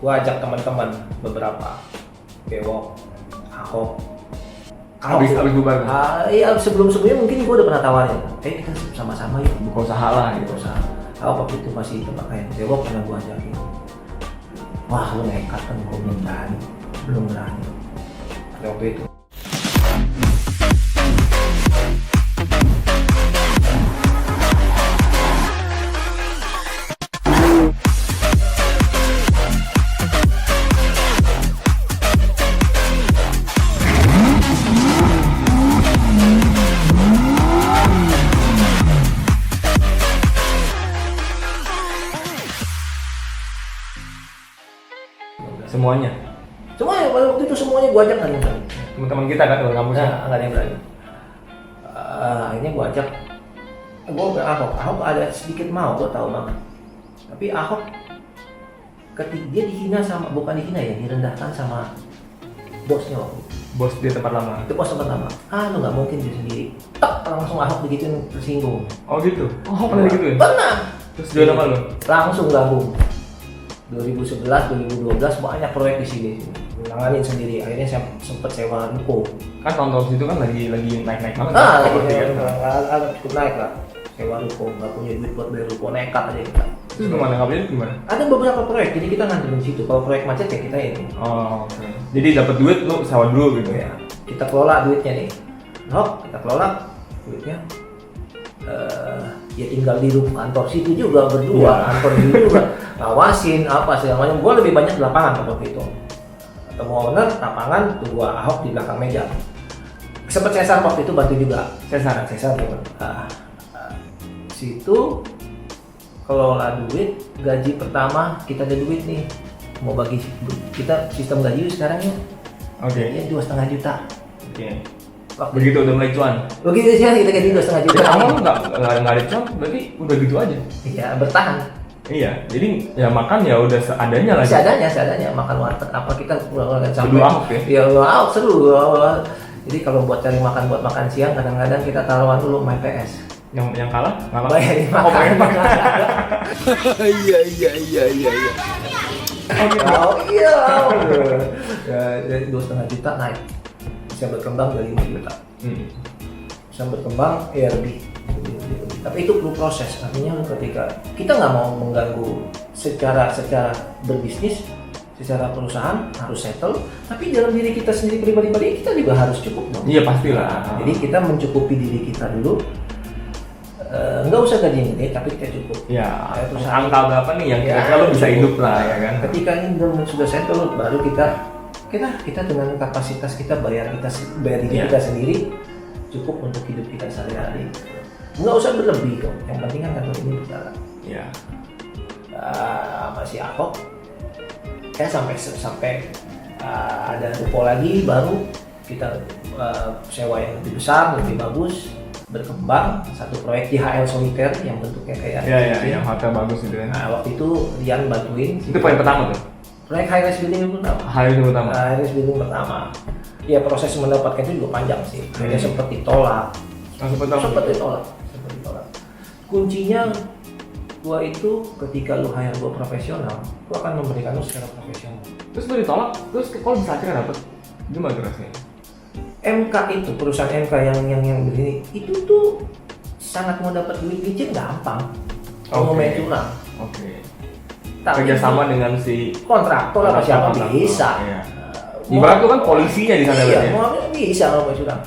Gue ajak teman-teman beberapa, Bewok, Ahok. Habis bubar. Iya sebelumnya mungkin gue udah pernah tawarin. Kita sama-sama yuk Buka usaha lah gitu. usaha. Ahok waktu itu masih tempat kayak Bewok pernah gue ajakin. Wah lu nekat kan, gue belum berani. Waktu itu. Semuanya Waktu itu semuanya gue ajak nggak ada yang berani. teman-teman kita kan dari kampusnya. Nggak ada yang berani. Akhirnya gue ajak, gue ke Ahok ada sedikit mau, gue tahu banget. Tapi Ahok ketika dia dihina sama, bukan dihina ya, direndahkan sama bosnya waktu itu. Bos di tempat lama. Itu bos tempat lama. Lu nggak mungkin dia sendiri. Langsung Ahok begituin tersinggung. Oh gitu. Oh pernah gitu ya? Pernah. Terus dia nama lu? Langsung gabung. 2011, 2012 banyak proyek di sini. Nanganin sendiri. Akhirnya saya sempat sewa ruko. Kan tahun-tahun situ kan lagi naik-naik banget. Lagi kan? cukup naik lah. Sewa ruko, nggak punya duit buat bayar ruko, nekat aja kita. Terus gimana? Nggak punya gimana? Ada beberapa proyek, jadi kita ngandelin situ. Kalau proyek macet ya kita ini. Oh oke. Jadi dapat duit lu sewa dulu gitu ya? Ya, kita kelola duitnya nih. Kita kelola duitnya. Ya tinggal di rumah kantor situ juga berdua, kantor situ juga ngawasin apa segala macam. Gue lebih banyak di lapangan waktu itu. Ketemu owner, lapangan, tunggu Ahok di belakang meja. Sempat Cesar waktu itu bantu juga. Cesar juga. Situ kelola duit, gaji pertama kita ada duit nih, mau bagi kita sistem gaji sekarang ya. Oke. Ya 2,5 juta. Oke. Begitu udah mulai cuan. Begitu sih kita gaji 2,5 juta. Ya awal nggak ada cuan, berarti udah gitu aja. Iya bertahan. Iya, jadi ya makan ya udah seadanya lah. Seadanya makan warteg apa kita sampai. Berdua Ahok ya? Iya Ahok seru. Jadi kalau buat cari makan buat makan siang kadang-kadang kita taruhan dulu main PS. Yang kalah nggak makan. Bayarin makan. Oh, bayarin makan. Iya. Iya. Dari 2,5 juta naik. Bisa berkembang dari 5 juta. Bisa berkembang lebih. Tapi itu perlu proses. Artinya ketika kita nggak mau mengganggu secara berbisnis, secara perusahaan harus settle. Tapi dalam diri kita sendiri pribadi kita juga harus cukup dong. Iya pastilah. Jadi kita mencukupi diri kita dulu. Nggak usah gaji gede, tapi kita cukup. Ya, angka berapa nih yang kira-kira lo bisa hidup lah ya kan? Ketika ini sudah settle, baru kita dengan kapasitas kita bayar diri kita sendiri cukup untuk hidup kita sehari-hari. Nggak usah berlebih kok. Yang penting kan kantor ini berjalan. Ya. Masih Ahok. Sampai ada ruko lagi baru kita sewa yang lebih besar, lebih bagus. Berkembang satu proyek IHL Solitaire yang bentuknya kayak yang hotel bagus gitu kan. Nah waktu itu Rian bantuin. Itu proyek pertama tuh? Proyek high rise building yang pertama. High rise building pertama. Ya proses mendapatkan itu juga panjang sih. Akhirnya sempat ditolak. Sempat ditolak. Kuncinya gua itu ketika lu hire gua profesional, gua akan memberikan lu secara profesional. Terus lu ditolak, terus kalau bisa akhirnya dapet gimana tuh rasanya? MK itu perusahaan MK yang begini itu tuh sangat mau dapat duit licin gampang. Mau main curang. Oke. Tapi Kerjasama dengan si kontraktor apa siapa bisa. Iya. Ibarat tuh kan polisinya di sana. Iya, mau bisa kalau main curang.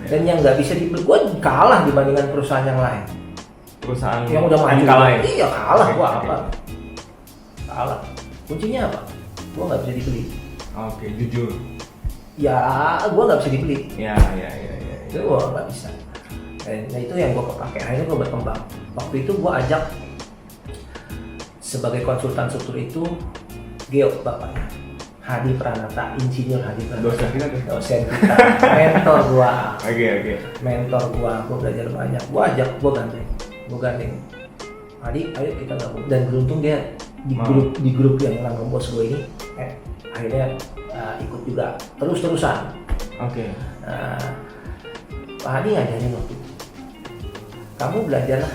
Dan yang nggak bisa dibeli, gua kalah dibandingkan perusahaan yang lain. Perusahaan yang udah maju lain. Iya kalah gua apa? Kalah. Kuncinya apa? Gua nggak bisa dibeli. Oke, jujur. Ya, gua nggak bisa dibeli. Iya. Itu gua nggak bisa. Nah itu yang gua kepake. Akhirnya gua berkembang. Waktu itu gua ajak sebagai konsultan struktur itu Geo bapaknya. Hadi Pranata, Insinyur Hadi Pranata. Dosen kita. Mentor gua. Oke. Mentor gua belajar banyak. Gua ajak, gua gandeng. Hadi, ayo kita gabung. Dan beruntung dia di grup yang langgeng bos gue ini, akhirnya ikut juga terus-terusan. Oke. Pak Hadi ngajarin waktu itu, kamu belajarlah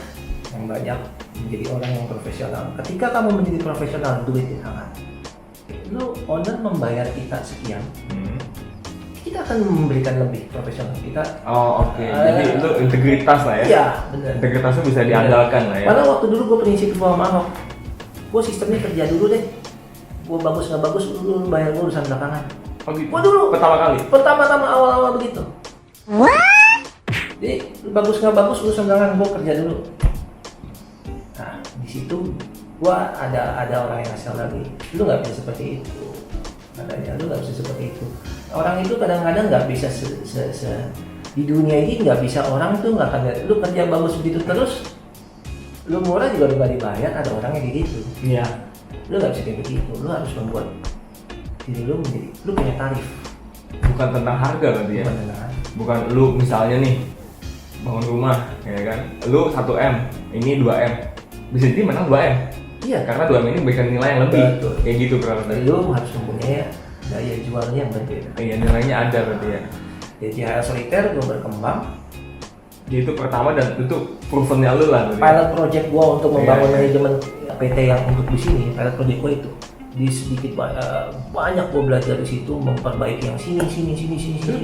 yang banyak menjadi orang yang profesional. Ketika kamu menjadi profesional, duit di tangan. lu owner membayar kita sekian, kita akan memberikan lebih profesional kita. Oh oke. Jadi lu integritas lah ya. Iya benar. Integritas lu bisa diandalkan lah ya. Padahal waktu dulu gue prinsip sama Ahok, gue sistemnya kerja dulu deh, gue bagus nggak bagus lu bayar gue urusan belakangan. Oh gitu. Gue dulu Pertama kali. pertama awal begitu. Jadi bagus nggak bagus urusan belakangan, gue kerja dulu. Nah di situ gue ada orang yang ngasih lagi, lu nggak bisa seperti itu. Katanya lu nggak bisa seperti itu. Orang itu kadang-kadang nggak bisa di dunia ini nggak bisa orang tuh nggak akan lu kerja bagus begitu terus, lu murah juga lu nggak dibayar, ada orang yang gitu. Iya. Lu nggak bisa kayak begitu, lu harus membuat diri lu menjadi, lu punya tarif. Bukan tentang harga berarti ya. Bukan lu misalnya nih bangun rumah, ya kan? Lu 1M, ini 2M. Bisa jadi menang 2M. Iya. Karena 2M ini memberikan nilai yang lebih. Betul. Kayak gitu kurang lebih. Lu harus mempunyai daya jualnya yang berbeda. Iya, nilainya ada berarti ya. Jadi CHL Solitaire gue berkembang. Jadi itu pertama dan itu provennya lu lah. Berarti. Pilot project gue untuk membangun Iya. manajemen PT yang untuk di sini, pilot project gue itu di sedikit banyak gue belajar di situ, memperbaiki yang sini.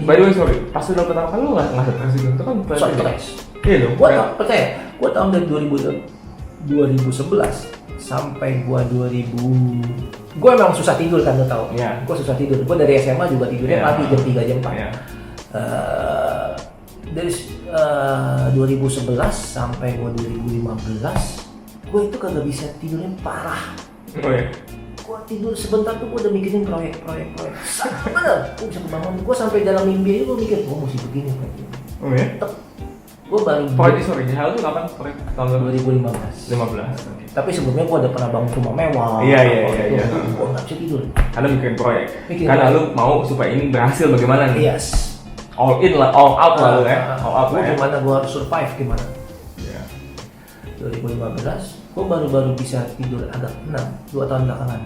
By the way, sorry, pas udah pertama kali lu nggak stres gitu, itu kan Stres. Iya dong. Gue percaya, gue tahun dari 2011 sampai gue emang susah tidur kan, lo tau? Iya. Gue susah tidur. Gue dari SMA juga tidurnya Iya. pagi jam 3 jam 4. Iya. Dari 2011 sampai gue 2015, gue itu kagak bisa tidurnya parah. Oh ya. Gue tidur sebentar tuh gue udah mikirin proyek. Bener, gue bisa kebangun. Gue sampai dalam mimpi aja gue mikir, gue mesti begini kayak gini. Oh ya. Gue baru Proyek sorry, JHL itu kapan proyek tahun 2015. 2015. Oke. Tapi sebelumnya gue udah pernah bangun rumah mewah. Iya. Gue nggak bisa tidur. Karena bikin proyek. Bikin Karena proyek. lu mau supaya ini berhasil bagaimana nih? Yes. All in lah, all out lah lu ya. All out Gue lah ya. gimana gue harus survive gimana? Iya. 2015, gue baru bisa tidur agak tenang 2 tahun belakangan.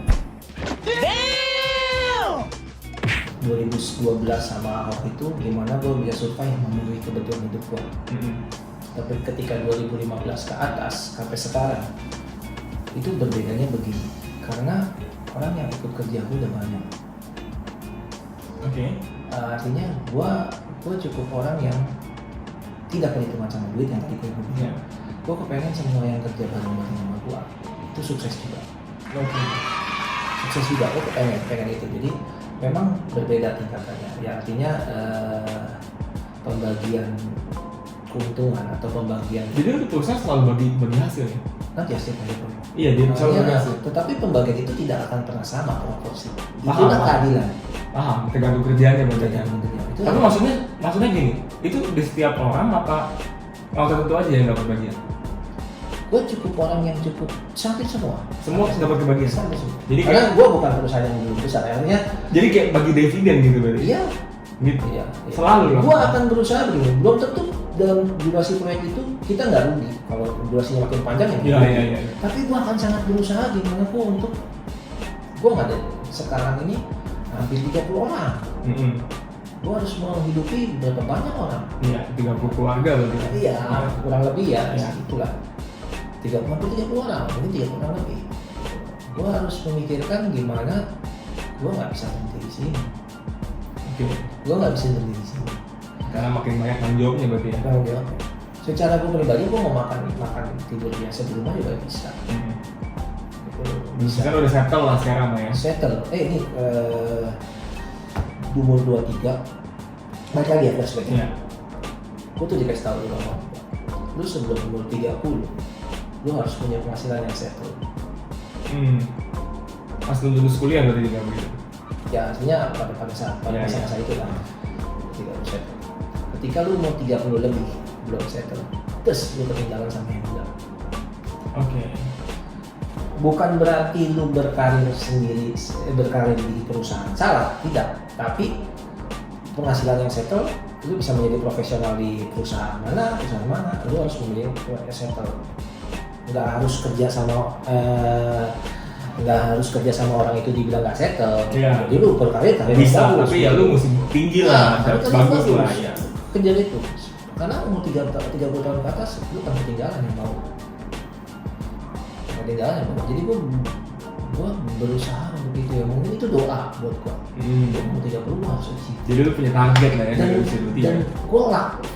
2012 sama Ahok itu gimana gue bisa survive memenuhi kebutuhan hidup gue. Tapi ketika 2015 ke atas sampai sekarang itu berbedanya begini, karena orang yang ikut kerja gue udah banyak. Oke. Artinya gue cukup orang yang tidak perhitungan sama duit yang tadi gue bilang. Iya. Gue kepengen semua yang kerja bareng-bareng sama gue itu sukses juga. Oke. Sukses juga, gue pengen itu. Jadi memang berbeda tingkatannya. Ya artinya pembagian keuntungan atau pembagian Jadi lu perusahaan selalu bagi hasil ya? nanti hasil dari proyek. Iya, dia selalu bagi hasil. Tetapi pembagian itu tidak akan pernah sama proporsi. Paham, Itulah paham. keadilan. Paham, tergantung kerjaannya berarti. Tergantung kerja. Itu Tapi maksudnya gini, itu di setiap orang apa tertentu aja yang dapat bagian? gue cukup orang yang cukup sampai semua Dapat kebagian. sampai semua. Jadi Karena gue bukan perusahaan yang belum besar, artinya Jadi kayak bagi dividen gitu berarti? iya. Gitu. Iya. Selalu loh. Gue akan berusaha begini. Belum tentu dalam durasi proyek itu kita nggak rugi. Kalau durasinya makin panjang ya. Iya. Tapi gue akan sangat berusaha gimana gue untuk gue nggak ada sekarang ini hampir 30 orang. Gue harus menghidupi berapa banyak orang. Iya, 30 keluarga berarti. Iya, kurang lebih ya, Iya. itulah. 30 orang, ini 30 orang lebih. Gue harus memikirkan gimana gue nggak bisa berhenti di sini. Oke. Gue nggak bisa berhenti di sini. Karena makin banyak tanggung jawabnya berarti ya. Tanggung jawab. Secara gue pribadi gue mau makan tidur biasa di rumah juga bisa. Bisa. Kan udah settle lah sekarang ya. Settle. Ini umur 23. Balik lagi ya flashback. Iya. Gue tuh dikasih tahu dulu sama lu sebelum umur 30, lu harus punya penghasilan yang settle. Pas lu lulus kuliah berarti juga begitu. Ya artinya pada saat Iya, masa-masa itu lah tidak settle. Ketika lu umur 30 lebih belum settle, terus lu ketinggalan sama yang muda. Oke. Bukan berarti lu berkarir sendiri, berkarir di perusahaan salah, tidak. Tapi penghasilan yang settle, lu bisa menjadi profesional di perusahaan mana, lu harus memilih settle. Nggak harus kerja sama orang itu dibilang nggak settle. Iya. Jadi lu berkarir tapi Bisa, tapi ya lu mesti tinggi lah, bagus lah ya. Kejar itu. Karena umur 30 tahun ke atas, lu kan ketinggalan yang mau. Ketinggalan yang mau. Jadi gua berusaha untuk itu ya. Mungkin itu buat gua. Gua umur 30 harus achieve. Jadi lu punya target lah ya Dan, dari usia 23. dan gua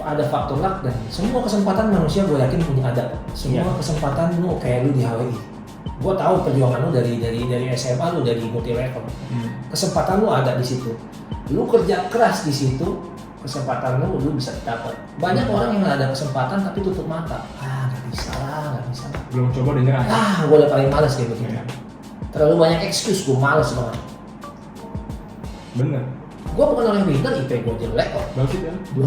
ada faktor luck, dan semua kesempatan manusia gua yakin punya ada. Semua kesempatan lu kayak lu di HWI. Gua tahu perjuangan lu dari SMA, lu dari multi level. Kesempatan lu ada di situ. Lu kerja keras di situ, kesempatan lu bisa dapat. Banyak orang yang ada kesempatan tapi tutup mata. Nggak bisa lah. Belum coba udah nyerah. Gua udah paling males kayak begitu. Terlalu banyak excuse, gua males banget. Bener. Gua bukan orang yang pintar, IP gua jelek kok. Bagus ya. 2,7.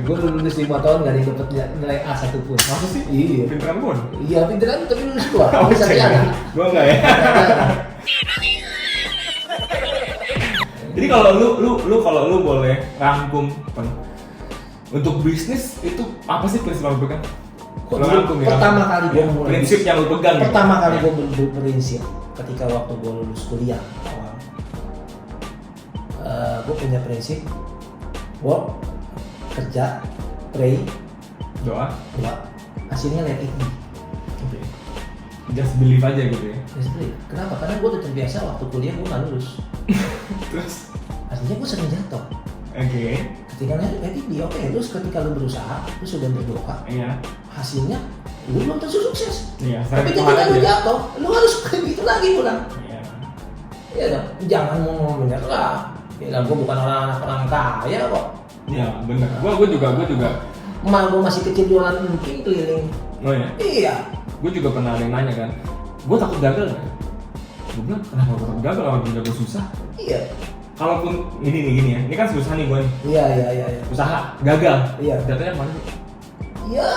Gue lulus 5 tahun gak dapet nilai A satupun. Masa sih? Iya. Pinteran pun? Iya pinteran tapi lulus gua. Tapi sarjana. Gua enggak ya. Jadi kalau lu boleh rangkum untuk bisnis itu apa sih prinsip yang lu pegang? Pertama kali gua mulai prinsip yang lu pegang. Pertama kali gua berprinsip ketika waktu gua lulus kuliah awal. Gua punya prinsip work, kerja, pray, doa, hasilnya let it be. Okay. Just believe aja gitu ya. Just believe. Kenapa? Karena gue udah terbiasa waktu kuliah gue nggak lulus. Terus? Artinya gue sering jatuh. Oke. Ketika let it be, oke. Terus ketika lu berusaha, lu sudah berdoa. Iya. Hasilnya lu belum tentu sukses. Iya. Tapi ketika lu jatuh, lu harus begitu lagi pulang. Iya. Iya dong. Jangan mau menyerah. Ya, gue bukan orang kaya kok. Iya, benar. Gue juga. Emak gue masih kecil jualan emping keliling. Oh ya? Iya. Gue juga pernah ada yang nanya kan, gue takut gagal nggak? Gue bilang, kenapa gue takut gagal? Orang kerja gue susah. Iya. Kalaupun gini ya, ini kan susah nih gue nih. Iya. Usaha, gagal. Iya. Jatuhnya kemana sih? Iya.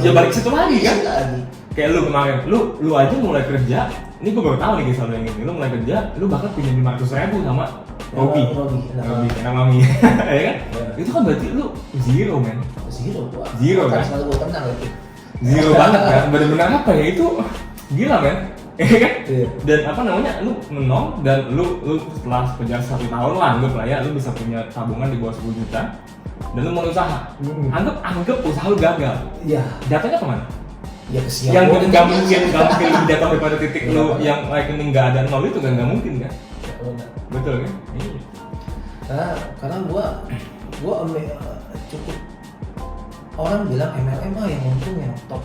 Ya balik situ lagi kan? Lagi. Kayak lu kemarin, lu aja mulai kerja. Ini gue baru tahu nih kisah lu yang ini. Lu mulai kerja, lu bahkan punya 500.000 sama Robi, anak mami, ya kan? Itu kan berarti lu zero men. Zero kan? Selalu gue tenang itu. Zero banget kan? Benar-benar apa ya itu? Gila men, ya kan? Iya. Dan apa namanya? Lu menong dan lu setelah kerja 1 tahun lah, anggap lah ya, lu bisa punya tabungan di bawah 10 juta dan lu mau usaha. Anggap usaha lu gagal. Iya. Jatuhnya kemana? Ya kesian. Yang nggak mungkin lebih jatuh daripada titik lu yang rekening nggak ada nol itu kan nggak mungkin kan? Betul kan? Iya. Karena gua cukup orang bilang MLM yang untung yang top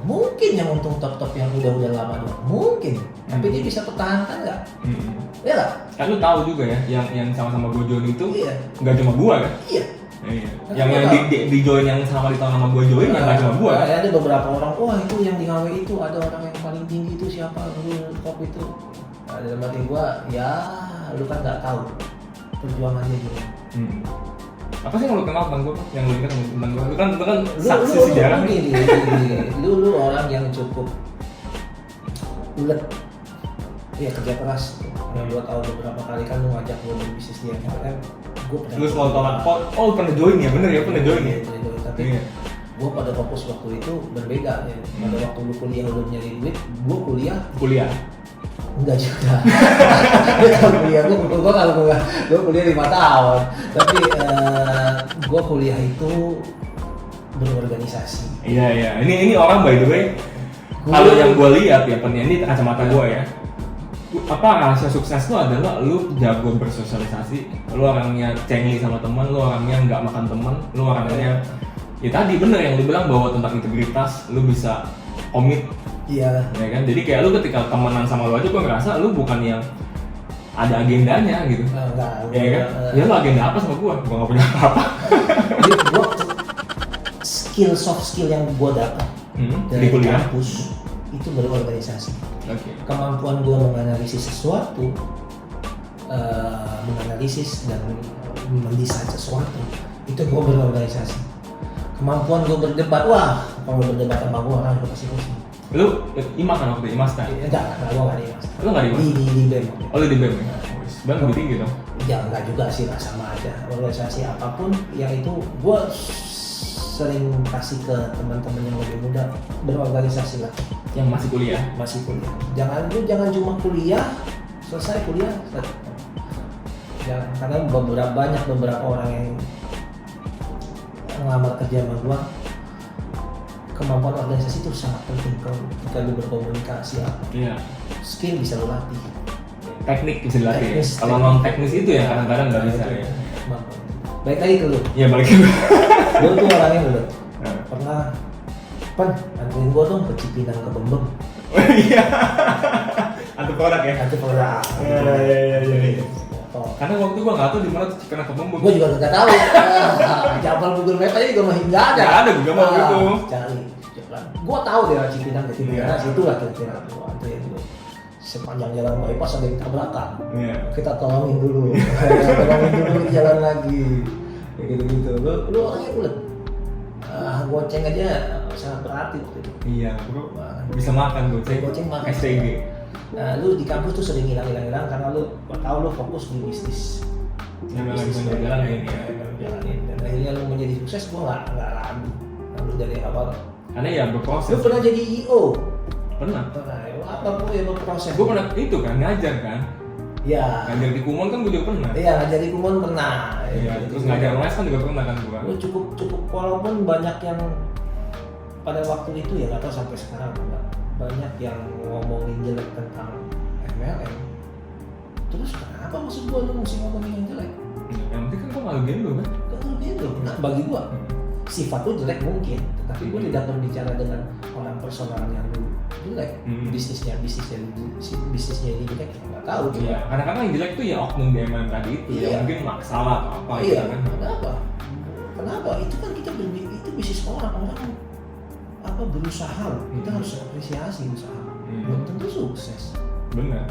mungkin yang untung top yang udah lama doang mungkin, tapi dia bisa pertahankan nggak? Ya lah. Kan lu tahu juga ya yang sama-sama gue join itu nggak iya. cuma gua kan? Iya. Yang di join yang sama di tahun sama gua join yang nggak cuma gua kan? Ada beberapa orang, itu yang di HW itu ada orang yang paling tinggi itu siapa? Top itu. Dalam hati gua ya lu kan nggak tahu perjuangannya gimana. Apa sih yang lu kenal tentang gua? Yang lu ingat tentang gua? Lu kan saksi sejarah nih. Lu orang yang cukup ulet. Iya, kerja keras. Yang gua tahu beberapa kali kan lu ngajak gua berbisnis di MLM. Gua pernah. Lu selalu tolak. Oh, pernah join ya? Bener ya, pernah join ya. Tapi gua pada fokus waktu itu berbeda ya. Pada waktu lu kuliah lu nyari duit, gua kuliah. Enggak juga. Gue kuliah 5 tahun. Tapi gue kuliah itu berorganisasi. Iya. Ini orang by the way. Kalau yang gue lihat ya, ini kacamata gue ya. Apa rahasia sukses lu adalah lu jago bersosialisasi, lu orangnya cengli sama teman, lu orangnya nggak makan teman, lu orangnya ya tadi bener yang lu bilang bahwa tentang integritas, lu bisa komit. Iya. Ya kan, jadi kayak lu ketika temenan sama lu aja gue ngerasa lu bukan yang ada agendanya gitu. Enggak. Ya kan? Ya lu agenda apa sama gue? Gue nggak punya apa-apa. Jadi soft skill yang gue dapat dari kampus itu berorganisasi. Okay. Kemampuan gue menganalisis sesuatu, menganalisis dan mendesain sesuatu itu gue berorganisasi. Kemampuan gue berdebat, kalau berdebat sama gue orang pasti pusing. Lu IMAS kan waktu itu? IMAS kan? Enggak, gue nggak di IMAS. Lu nggak di IMAS? Di BEM. Oh lu di BEM ya? BEM lebih tinggi dong? Ya enggak juga sih, sama aja. Organisasi apapun yang itu gue sering kasih ke teman-teman yang lebih muda, berorganisasi lah. Yang masih kuliah? Masih kuliah. Jangan cuma kuliah, selesai kuliah. Jangan, karena banyak beberapa orang yang ngelamar kerja sama gue, kemampuan organisasi itu sangat penting ketika lu berkomunikasi apa. Iya. Skill bisa lu latih. Teknik bisa dilatih. Teknis, Kalau teknik. non teknis itu ya kadang-kadang nggak bisa itu ya. kemampuan. Baik lagi ke lu. Iya balik ke Lu tuh orangnya lu pernah anterin gua dong ke Cipinang ke Bembeng. Iya. Atau produk ya. Nanti produk. Iya. Oh. Karena waktu gua nggak tahu di mana tuh Cipinang ke Bembeng. Gue juga nggak tahu. Jabal Google Map aja juga masih nggak ada. Nggak ada, juga mau gitu. Cari. Gue tahu deh Cipinang ke Cipinang. Situ lah kira-kira. Anterin dulu. Sepanjang jalan bypass ada yang tabrakan. Iya. Kita tolongin dulu. Tolongin dulu jalan lagi. Kayak gitu-gitu. Lu orangnya ulet. Goceng aja sangat berarti gitu. Iya, bro. Bisa makan goceng. Goceng makan. STG. Nah, lu di kampus tuh sering hilang karena lu tahu lu fokus di bisnis. Yang lagi jalanin ya. Jalanin. Dan akhirnya lu menjadi sukses, gua nggak ragu. Lu dari awal. Karena ya berproses. Lu pernah jadi IO? Pernah. Apa pun yang berproses? Gue pernah itu kan ngajar kan. Ya. Ngajar di Kumon kan gue juga pernah. Iya, ngajar di Kumon pernah. Iya, terus ngajar les kan juga pernah kan gue. Lu cukup walaupun banyak yang pada waktu itu ya nggak tahu sampai sekarang enggak, banyak yang ngomongin jelek tentang MLM. Terus kenapa maksud gua lu mesti ngomongin yang jelek? Yang penting kan gue ngaluin lu kan. Gak ngerti lu. Nah, bagi gua sifat lu jelek mungkin, tetapi gua tidak berbicara dengan orang personalnya lu jelek. Bisnisnya ini jelek, nggak tahu juga. Iya, kadang-kadang yang jelek tuh ya oknum di MLM tadi itu Iya. ya mungkin masalah atau apa Iya, gitu kan. Kenapa? Itu kan kita itu bisnis orang apa berusaha loh. Kita harus apresiasi usaha. Belum tentu sukses. Benar.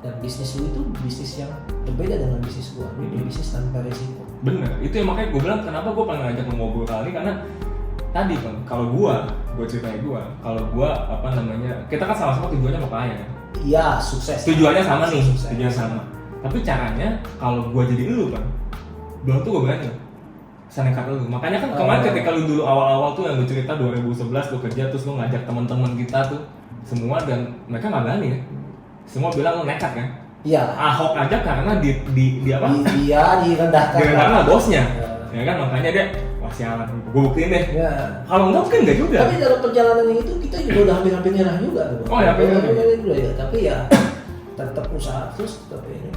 Dan bisnis lu itu bisnis yang berbeda dengan bisnis gua. Lu bisnis tanpa resiko. Bener, itu yang makanya gue bilang kenapa gue pengen ngajak lo ngobrol kali ini karena tadi kan kalau gue ceritain kalau gue apa namanya kita kan sama-sama tujuannya mau kaya kan. Iya, sukses. Tujuannya sama nih, Sukses. tujuannya sama. Tapi caranya kalau gue jadi lu kan, belum tuh gue berani loh. Senekat lu. Makanya kan kemarin ketika lu dulu awal-awal tuh yang lu cerita 2011 lu kerja terus lu ngajak teman-teman kita tuh semua dan mereka nggak berani ya. Semua bilang lu nekat kan. Iya. Ahok aja karena di apa? Iya, direndahkan. Direndahkan lah bosnya. Ya kan makanya dia wah sialan, gue buktiin deh. Ya. Kalau enggak mungkin enggak juga. Tapi dalam perjalanan itu kita juga udah hampir nyerah juga tuh. Oh ya, hampir juga ya. Tapi ya tetap usaha terus tapi ini.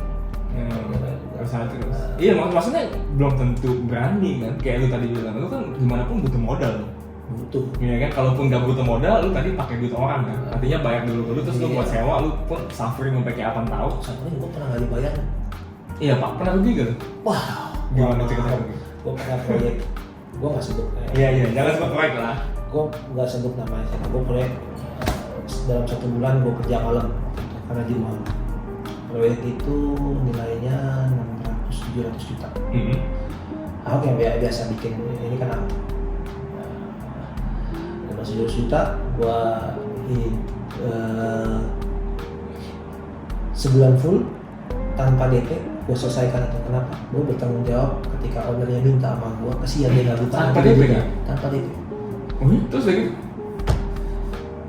Usaha terus. Iya maksudnya belum tentu berani kan. Kayak lu tadi bilang, lu kan gimana pun butuh modal. Butuh. Iya kan, kalaupun nggak butuh modal, lu tadi pakai duit orang kan. Artinya bayar dulu terus lu buat sewa, lu pun suffering sampai kayak apa tahu. Sampai gue pernah nggak dibayar. Iya pak, pernah rugi gak lu? Wah, Gimana cerita lu? gue pernah proyek. Gue nggak sebut. Iya, jangan sebut proyek lah. Gue nggak sebut namanya. Gue proyek dalam 1 bulan gue kerja malam karena di malam. Proyek itu nilainya 600-700 juta. Aku yang biasa bikin ini kan aku. 700 juta, gua sebulan full tanpa DP, gua selesaikan itu. Kenapa? Gua bertanggung jawab ketika ownernya minta sama gua, kesian dia nggak buka. Tanpa DP kan? Tanpa DP. Terus lagi?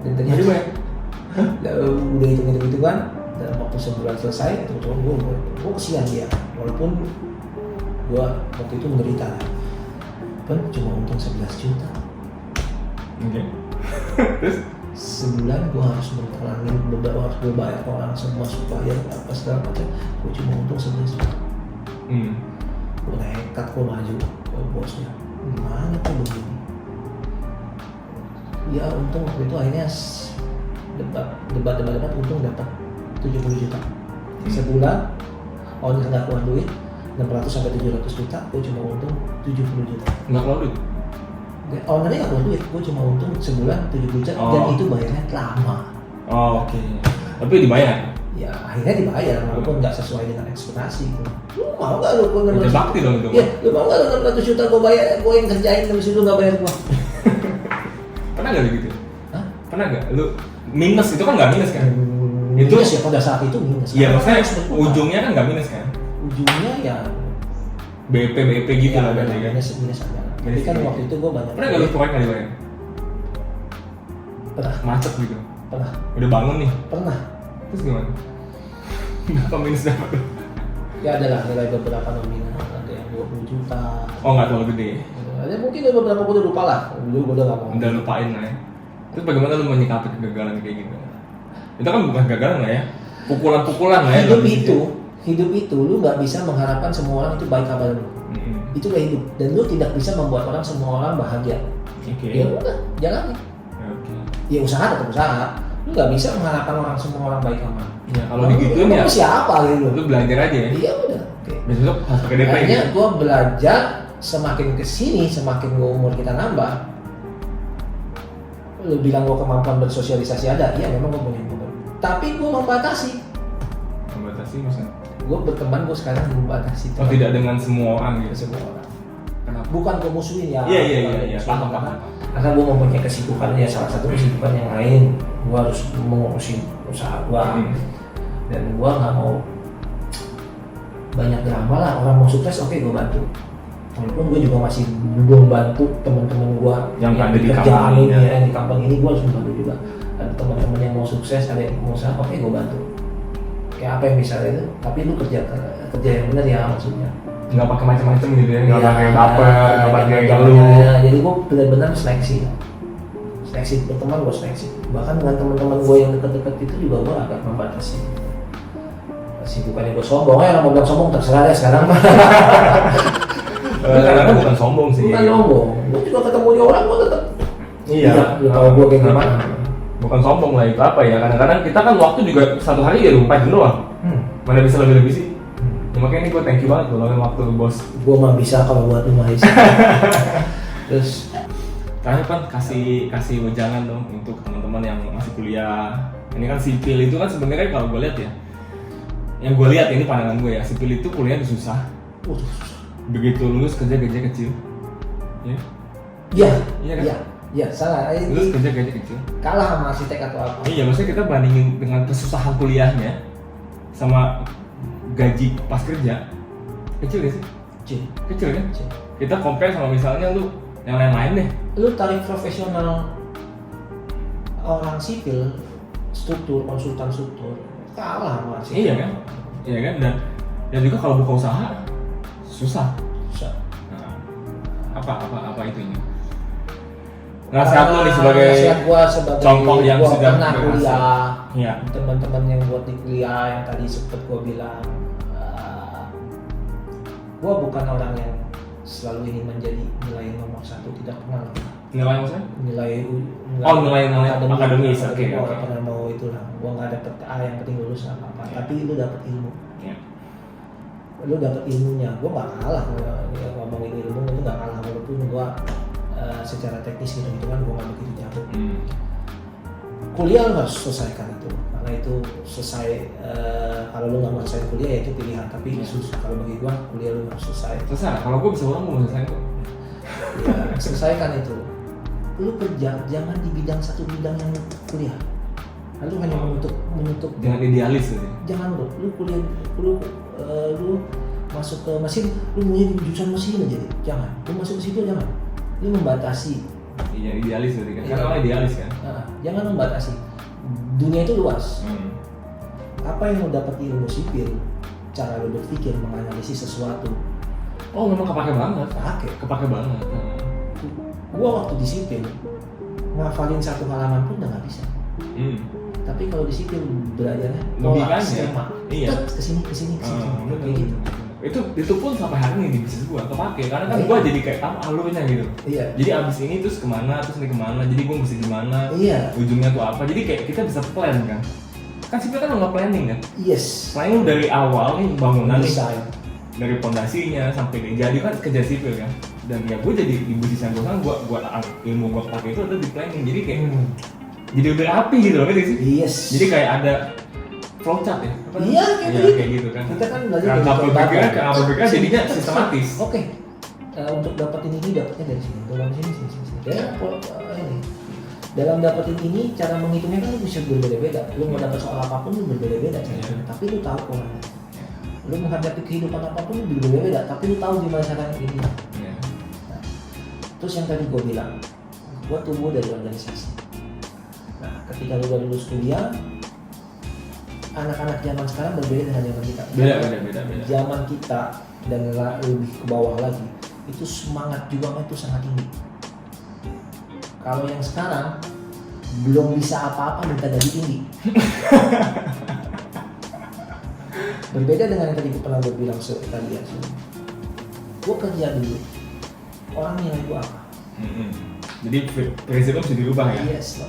Dan ternyata udah hitung kan, dalam waktu sebulan selesai, teman-teman gua kesian dia, walaupun gua waktu itu menderita, kan cuma untung 11 juta. Oke. Terus sebulan gua harus bertalangin beberapa, harus gue bayar orang semua supaya apa segala macam. Gue cuma untung 11 juta. Gue nekat, gue maju ke bosnya. Gimana kok begini? Ya untung waktu itu akhirnya debat untung dapat 70 juta. Sebulan owner nggak keluar duit 600-700 juta, gue cuma untung 70 juta. nggak keluar duit? Ownernya nggak keluar duit, gue cuma untung sebulan 70 juta dan itu bayarnya lama. Oh, oke. Tapi dibayar? Ya akhirnya dibayar, walaupun nggak sesuai dengan ekspektasi. Lu mau nggak lu? Udah bakti dong itu. Iya, lu mau nggak lu 600 juta gue bayar, gue yang kerjain terus lu nggak bayar gue? Pernah nggak gitu? Hah? Pernah nggak? Lu minus itu kan nggak minus kan? Itu minus ya, pada saat itu minus. Iya, maksudnya ujungnya kan nggak minus kan? Ujungnya ya BP gitu ya, lah berarti kan? minus aja. Tapi kan waktu itu gue banyak. Pernah nggak lu proyek nggak dibayar? Pernah. Macet gitu? Pernah. Udah bangun nih? Pernah. Terus gimana? Berapa minus dapat? Ya ada lah nilai beberapa nominal, ada yang 20 juta. Oh nggak terlalu gede? Ada mungkin beberapa gue udah lupa lah. Dulu gue udah nggak mau. Udah lupain lah ya? Terus bagaimana lu menyikapi kegagalan kayak gitu? Itu kan bukan kegagalan lah ya, pukulan-pukulan lah ya. Hidup itu lu nggak bisa mengharapkan semua orang itu baik kepada lu. Itu udah hidup, dan lu tidak bisa membuat semua orang bahagia. Ya udah, jalanin. Ya usaha tetap usaha. Lu nggak bisa mengharapkan semua orang baik sama. Ya kalau digituin ya. Siapa gitu? Lu belajar aja ya. Iya udah. Besok harus pakai DP. Makanya gue belajar semakin kesini, semakin umur kita nambah. Lu bilang gue kemampuan bersosialisasi ada, iya memang gue punya kemampuan. Tapi gue membatasi. Membatasi maksudnya? Gue berteman, gue sekarang membatasi. Oh tidak dengan semua orang gitu? Semua orang. Kenapa? Bukan gue musuhin ya. Iya. Paham. Karena gue mempunyai kesibukan, ya salah satu kesibukan yang lain. Gue harus mengurusin usaha gue. Dan gue nggak mau banyak drama lah. Orang mau sukses, oke gue bantu. Walaupun gue juga masih belum bantu teman-teman gue yang ada di kerjaan kampung ini, ya. di kampung ini gue harus bantu juga. Ada teman-teman yang mau sukses, ada yang mau usaha, oke gue bantu. Kayak apa yang misalnya itu, tapi lu kerja yang benar ya maksudnya. Nggak pakai macam-macam gitu ya, nggak pakai baper, nggak pakai galuh. Jadi gue benar-benar seleksi berteman, gue seleksi. Bahkan dengan teman-teman gue yang dekat-dekat itu juga gue agak membatasi. Bukannya gue sombong, orang mau bilang sombong terserah deh sekarang. Karena bukan sombong sih. Bukan sombong, gue juga ketemu orang gue tetap. Iya. Kalau gue kayak gimana? Bukan sombong lah, itu apa ya? Kadang-kadang kita kan waktu juga satu hari ya 24 jam doang. Mana bisa lebih sih? Ya, makanya ini gue thank you banget loh waktu bos. Gue mah bisa kalau buat lu mah bisa. Terus terakhir kan kasih wejangan dong untuk teman-teman yang masih kuliah. Ini kan sipil itu kan sebenarnya kalau gue lihat ya, yang gue lihat ini pandangan gue ya, sipil itu kuliahnya susah. Begitu lulus kerja gaji kecil. Ya? Iya kan? Iya, salah. Lulus kerja gaji kecil. Kalah sama arsitek atau apa? Iya, maksudnya kita bandingin dengan kesusahan kuliahnya sama gaji pas kerja, kecil gak sih? Kecil kan? Kita compare sama misalnya lu yang lain-lain deh. Lu tarik profesional orang sipil, konsultan struktur, kalah sama arsitek. Iya kan? Iya kan? Dan juga kalau buka usaha susah. Nah, apa itu ini? Nasihat lo nih sebagai contoh yang gua sudah pernah kuliah. Iya. Teman-teman yang buat di kuliah yang tadi sempet gua bilang, gua bukan orang yang selalu ingin menjadi nilai nomor 1, tidak pernah. Nilai maksudnya? Nilai akademis. Oke. Gua nggak pernah mau itulah. Gua nggak dapet A, yang penting lulus apa. Tapi lu dapet ilmu. Lu dapet ilmunya. Gua nggak kalah ngomongin ilmu, itu nggak kalah walaupun gua secara teknis gitu kan gue nggak begitu jago. Kuliah lu harus selesaikan itu, karena itu selesai. Kalau lu nggak mau selesai kuliah ya itu pilihan, tapi susah. Kalau bagi gue kuliah lu harus selesai. Kalau gue bisa ulang gue mau selesai kok. Ya, selesaikan itu. Lu kerja jangan di satu bidang yang kuliah. Lalu hanya menutup. Jangan idealis gitu. Jangan lu kuliah lu masuk ke mesin, lu mau jadi jurusan mesin aja deh. Jangan. Lu masuk ke situ jangan. Lu membatasi. Iya, idealis berarti kan. Karena idealis kan. Jangan membatasi. Dunia itu luas. Apa yang lo dapat di ilmu sipil, cara lo berpikir, menganalisis sesuatu. Oh, memang kepake banget. Kepake banget. Gua waktu di sipil ngafalin satu halaman pun udah nggak bisa. Tapi kalau di sipil belajarnya logikanya. skema. Iya. Kesini. Kayak gitu. Itu pun sampai hari ini di bisnis gua kepake karena kan gua jadi kayak tahu alurnya gitu. Iya. Jadi abis ini terus kemana, terus ini kemana, jadi gua mesti gimana, iya. Ujungnya tuh apa, jadi kayak kita bisa plan kan. Kan sipil kan nggak planning kan. Yes. Planning dari awal nih bangunan nih, desain. dari pondasinya sampai jadi kan kerja sipil kan. Dan ya gua jadi di bisnis yang gua kan gua ilmu gua pakai itu ada di planning, jadi kayak jadi udah rapi gitu loh kan sih. Yes. Jadi kayak ada flowchart ya? Iya, kayak gitu kan. Kita kan belajar Karena berpikir jadinya sistematis. Oke. Untuk dapetin ini dapatnya dari sini, dalam sini. Ya, ini. Dalam dapetin ini cara menghitungnya kan lu bisa berbeda-beda. Lu mau dapat soal apapun lu berbeda-beda caranya. Tapi lu tahu polanya. Lu menghadapi kehidupan apapun lu berbeda-beda. Tapi lu tahu gimana cara ini. Nah, terus yang tadi gue bilang, gue tumbuh dari organisasi. Nah, ketika lu udah lulus kuliah, anak-anak zaman sekarang berbeda dengan zaman kita. Beda. Zaman kita dan lebih ke bawah lagi, itu semangat juangnya itu sangat tinggi. Kalau yang sekarang belum bisa apa-apa minta gaji tinggi. Berbeda dengan yang tadi pernah gue bilang tadi ya, gue kerja dulu, orang nilai gue apa? Jadi prinsipnya bisa dirubah ya? Yes, no.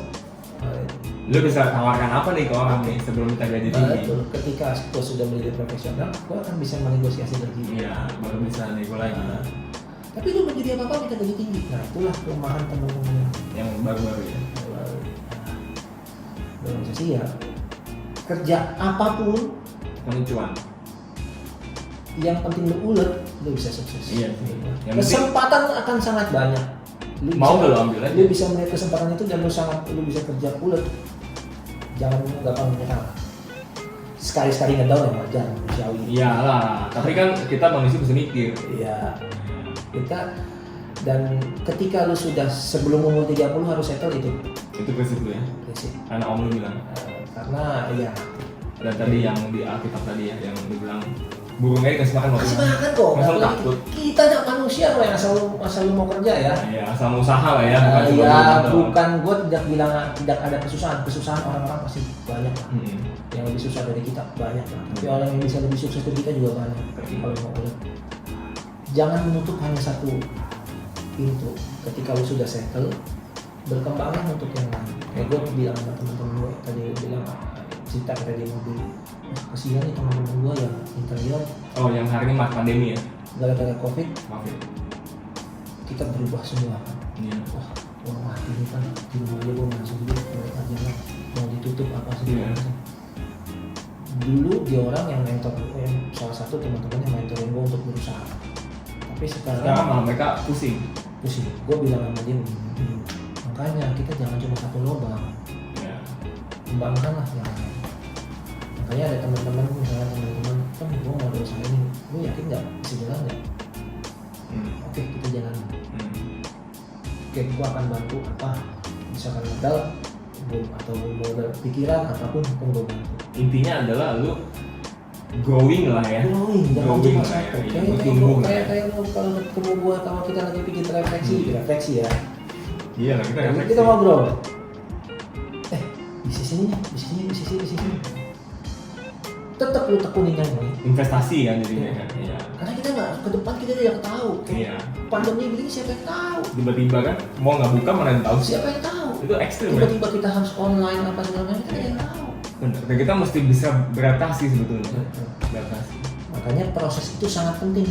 Lu bisa tawarkan apa nih ke orang nih sebelum minta gaji tinggi? Betul, ketika gue sudah menjadi profesional, gue akan bisa menegosiasi gaji. Iya, baru bisa nego lagi. Tapi lu menjadi apa-apa minta gaji tinggi. Nah itulah kelemahan teman-teman Yang baru-baru ya? organisasi ya. Kerja apapun, Yang cuan. yang penting lu ulet, lu bisa sukses. Iya. Yang Kesempatan akan sangat banyak. Mau nggak lu ambil aja? Lu bisa melihat kesempatan itu dan lu bisa kerja ulet. Jangan gampang menyerah. Sekali-sekali ngedown ya wajar, manusiawi. Iyalah, tapi kan kita manusia bisa mikir. Iya. Kita dan ketika lu sudah sebelum umur 30 harus settle itu. Itu prinsip lu ya? Prinsip. Karena om lu bilang. Karena ya Dan tadi yang di Alkitab tadi ya, yang lu bilang burungnya dikasih makan kasih makan kok. Masa lu Apalagi takut? kita nggak manusia loh yang asal lu mau kerja ya. Iya, asal mau usaha lah ya. Bukan cuma Ya modal. bukan gue tidak bilang tidak ada kesusahan orang-orang pasti banyak lah. Yang lebih susah dari kita banyak lah. Tapi orang yang bisa lebih sukses dari kita juga banyak. Tapi kalau mau ulet, jangan menutup hanya satu pintu. Ketika lu sudah settle, berkembanglah untuk yang lain. Kayak gue bilang sama teman-teman gue tadi, bilang cerita kita di mobil, kasihan nih teman-teman gue yang interior. Oh, yang hari ini mas pandemi ya? Gara-gara covid, Maaf ya. kita berubah semua kan. Iya. Wah, gua mati nih kan, di rumah aja gua masuk dulu, keluar aja lah, mau ditutup apa sih? Iya. Dulu dia orang yang mentor, yang salah satu teman-teman yang mentorin gua untuk berusaha. Tapi Sekarang sekarang malah mereka pusing. pusing. Gua bilang sama dia, makanya kita jangan cuma satu lubang, Iya. kembangkanlah yang lain. Makanya ada teman-teman, misalnya teman-teman, kan gua mau usaha ini, gua yakin nggak bisa jalan nggak? Oke, kita jalan. Oke, gua akan bantu apa, misalkan modal atau modal pikiran apapun akan gua bantu. Intinya adalah lu growing lah ya. Growing, jangan Growing cuma lah ya, satu. iya, Kayak tumbuh lah ya. kayak lu kalau ketemu gua, kalau kita lagi bikin refleksi ya. Iya lah, kita Jadi refleksi. kita ngobrol. Bisnis ini, bisnis ini. Tetap lu tekunin yang ini. Investasi kan jadinya kan. Iya. Karena kita nggak ke depan kita tidak tahu. Iya. Pandemi begini siapa yang tahu? Tiba-tiba kan mau nggak buka mana yang tahu sih. Siapa yang tahu? Itu ekstrim ya. Tiba-tiba kita harus online apa segala macam, kita tidak tahu. Benar. Dan kita mesti bisa beradaptasi sebetulnya. Betul. Beradaptasi. Makanya proses itu sangat penting.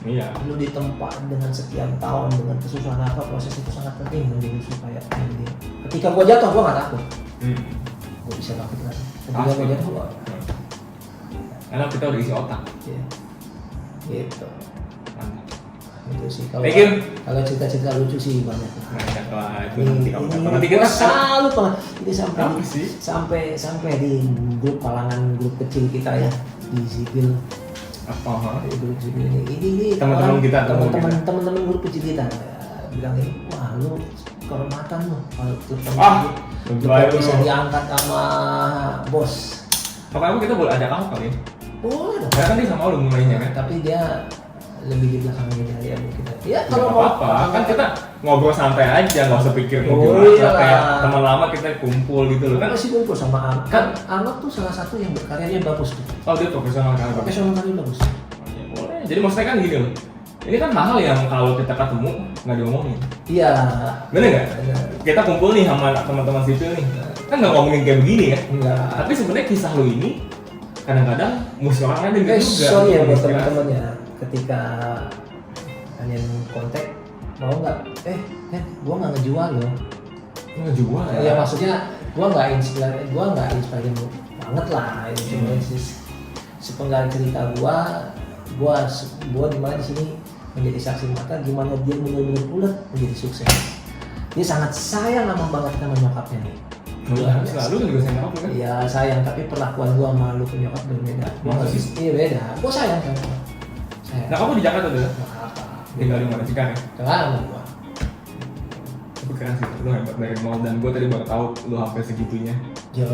Iya. Lu ditempa dengan sekian tahun dengan kesusahan apa, proses itu sangat penting menjadi supaya ini. Ketika gua jatuh gua nggak takut, gua bisa bangkit lagi. Ketika Pasti. gua jatuh gua Karena kita udah isi otak. ya, gitu. Mantap. Itu sih Thank you. kalau cerita-cerita lucu sih banyak. Banyak lah itu Ini, nanti kamu ini nanti kita gua salut banget. Ini Apa sih? sampai di grup kalangan grup kecil kita ya di sipil. apa? Di grup sipil ini Teman-teman orang- kita, teman-teman grup kecil kita bilang ini, wah lu kehormatan lu kalau telepon Ah, gitu. baik Lu bisa lu. diangkat sama bos. Pokoknya kita boleh ada kamu kali. Boleh dong. Karena kan dia sama lu mulainya kan. Tapi dia lebih di belakangnya dia kita. Ya Kalau kalau mau apa, kan kita ngobrol santai aja, nggak usah pikir mau Oh, gimana. iyalah. Kayak teman lama kita kumpul gitu loh kan. masih kumpul sama Arnold. Kan Arnold tuh salah satu yang berkaryanya bagus tuh. Oh dia profesional kan. Profesional kali bagus. Ya, boleh. Jadi maksudnya kan gini loh. Ini kan hal-hal yang kalau kita ketemu nggak diomongin. Iya. Bener nggak? Bener. Kita kumpul nih sama teman-teman sipil nih. Kan nggak ngomongin kayak begini ya. Enggak. Tapi sebenarnya kisah lu ini kadang-kadang musuh orang ada juga. Sorry ya buat Inspirasi. teman-teman ya. Ketika kalian kontak mau nggak? Gua nggak ngejual loh. Lu ngejual ya. Ya maksudnya gua nggak inspirasi banget lah. Ini cuma sepenggal cerita gua di mana di sini menjadi saksi mata gimana dia benar-benar ulet menjadi sukses. Dia sangat sayang sama banget sama nyokapnya nih. Oh, iya, selalu kan juga sayang apa kan? Iya sayang, tapi perlakuan gua sama lu ke nyokap berbeda. Gua nggak bisa, iya beda. Gua sayang sama nyokap. Sayang. Nah kamu di Jakarta tuh ya? Nggak apa. Tinggal di mana? Cikarang ya? Kenapa gua? Tapi keren sih, lu hebat dari nol dan gue tadi baru tahu lu sampai segitunya. Ya.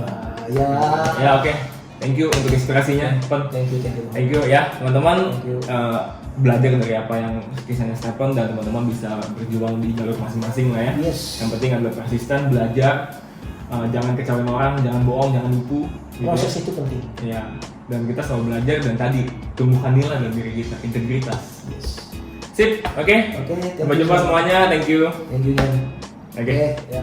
Ya oke, thank you untuk inspirasinya, Pen. Thank you. Thank you ya teman-teman. Thank you. Belajar dari apa yang kisahnya Stephen dan teman-teman bisa berjuang di jalur masing-masing lah ya. Yes. Yang penting adalah persisten, belajar, jangan kecewain orang, jangan bohong, jangan nipu. Gitu. Proses itu penting. Ya, dan kita selalu belajar dan tadi tumbuhkan nilai dalam diri kita, integritas. Yes. Sip, oke. Oke, Sampai jumpa semuanya, thank you. Thank you, Jan. Oke. Ya.